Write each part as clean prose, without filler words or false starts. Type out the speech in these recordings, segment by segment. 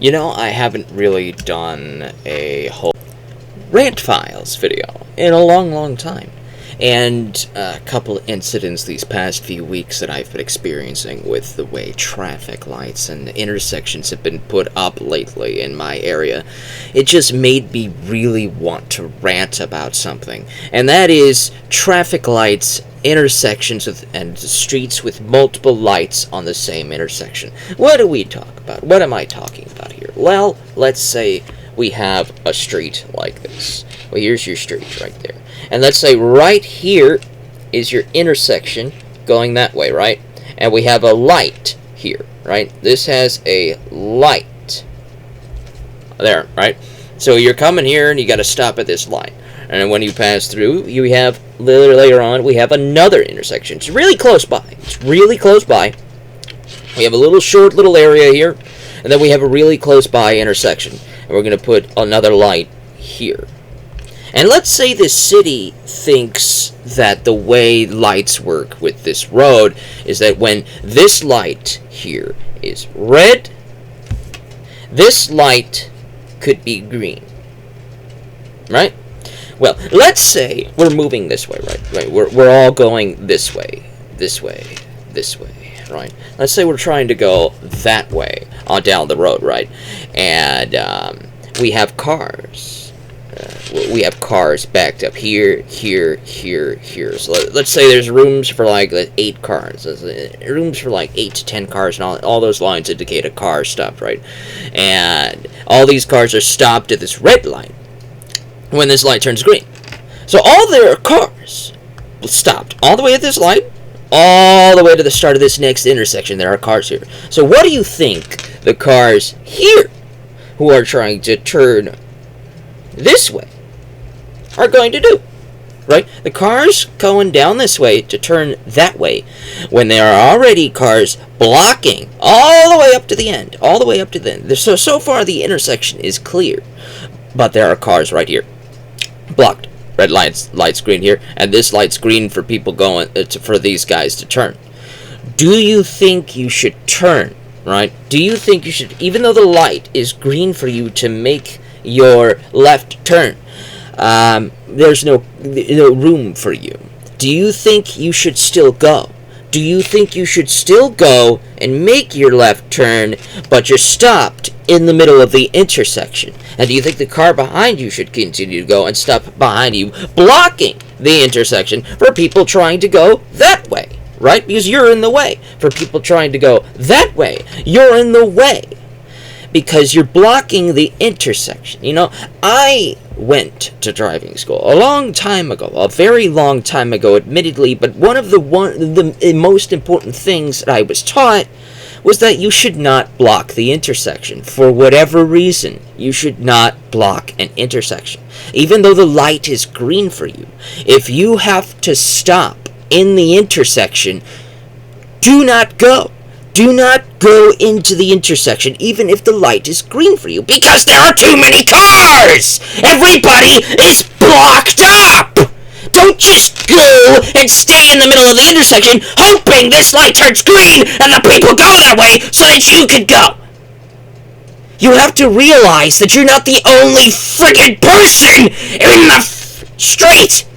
You know, I haven't really done a whole rant files video in a long time. And a couple of incidents these past few weeks that I've been experiencing with the way traffic lights and intersections have been put up lately in my area, it just made me really want to rant about something. And that is traffic lights, intersections and streets with multiple lights on the same intersection. What do we talk about? What am I talking about here? Well, let's say we have a street like this. Well, here's your street right there. And let's say right here is your intersection going that way, right? And we have a light here, right? This has a light there, right? So you're coming here and you got to stop at this light. And when you pass through, you have, later on, we have another intersection. It's really close by. It's really close by. We have a little short little area here. And then we have a really close by intersection. And we're going to put another light here. And let's say the city thinks that the way lights work with this road is that when this light here is red, this light could be green. Right? Well, let's say we're moving this way, right? We're all going this way, right? Let's say we're trying to go that way on down the road, right? And we have cars. We have cars backed up here. So let's say there's rooms for like 8 cars. Rooms for like 8 to 10 cars, and all those lines indicate a car stopped, right? And all these cars are stopped at this red light when this light turns green. So all their cars stopped all the way at this light, all the way to the start of this next intersection. There are cars here. So what do you think the cars here, who are trying to turn this way, are going to do? Right? The cars going down this way to turn that way, when there are already cars blocking all the way up to the end, So far the intersection is clear, but there are cars right here blocked. Red lights green here, and this light's green for people going for these guys to turn. Do you think you should turn? Right? Do you think you should, even though the light is green for you to make your left turn, there's no room for you? Do you think you should still go? Do you think you should still go and make your left turn, but you're stopped in the middle of the intersection? And do you think the car behind you should continue to go and stop behind you, blocking the intersection for people trying to go that way? Right? Because you're in the way. For people trying to go that way, you're in the way, because you're blocking the intersection. You know, I went to driving school a long time ago, a very long time ago, admittedly, but one of the most important things that I was taught was that you should not block the intersection. For whatever reason, you should not block an intersection. Even though the light is green for you, if you have to stop in the intersection, do not go. Do not go into the intersection, even if the light is green for you, because there are too many cars! Everybody is blocked up! Don't just go and stay in the middle of the intersection, hoping this light turns green and the people go that way so that you can go. You have to realize that you're not the only freaking person in the street.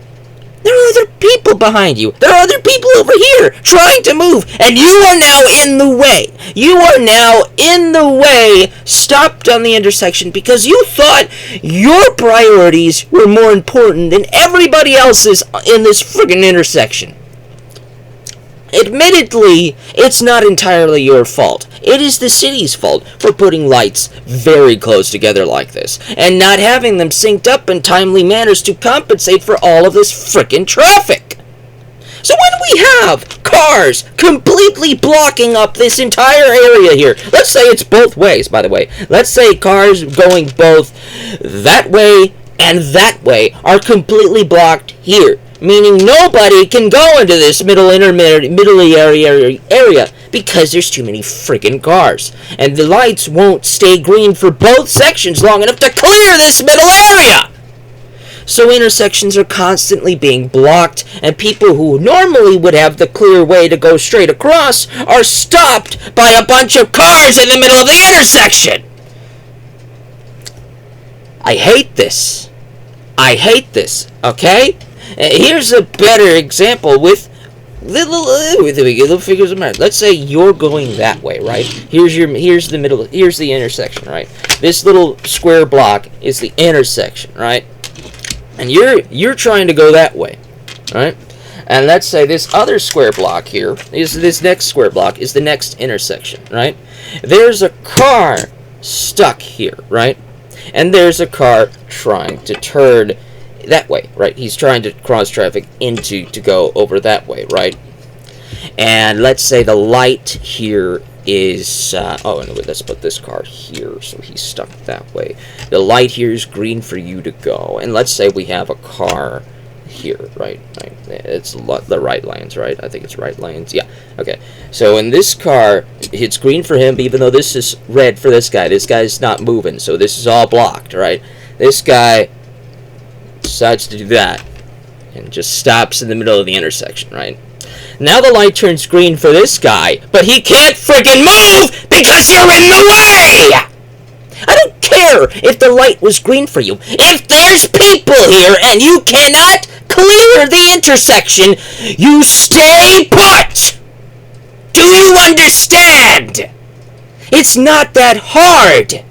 There are other people behind you. There are other people over here trying to move. And you are now in the way. You are now in the way, stopped on the intersection, because you thought your priorities were more important than everybody else's in this friggin' intersection. Admittedly, it's not entirely your fault. It is the city's fault for putting lights very close together like this, and not having them synced up in timely manners to compensate for all of this frickin' traffic. So when we have cars completely blocking up this entire area here, let's say it's both ways, by the way. Let's say cars going both that way and that way are completely blocked here, meaning nobody can go into this middle area because there's too many freaking cars, and the lights won't stay green for both sections long enough to clear this middle area. So intersections are constantly being blocked, and people who normally would have the clear way to go straight across are stopped by a bunch of cars in the middle of the intersection. I hate this. I hate this. Okay? Here's a better example with little figures of merit. Let's say you're going that way, right? Here's the middle. Here's the intersection, right? This little square block is the intersection, right? And you're trying to go that way, right? And let's say this other square block here is this next square block is the next intersection, right? There's a car stuck here, right? And there's a car trying to turn that way, right? He's trying to cross traffic to go over that way, right? And let's say the light here is anyway, let's put this car here so he's stuck that way. The light here is green for you to go, and let's say we have a car here, right? It's the right lanes, right? I think it's right lanes. Yeah. Okay. So in this car, it's green for him, even though this is red for this guy. This guy's not moving, so this is all blocked, right? This guy decides to do that and just stops in the middle of the intersection, right? Now the light turns green for this guy, but he can't friggin' move because you're in the way! I don't care if the light was green for you. If there's people here and you cannot clear the intersection, you stay put! Do you understand? It's not that hard.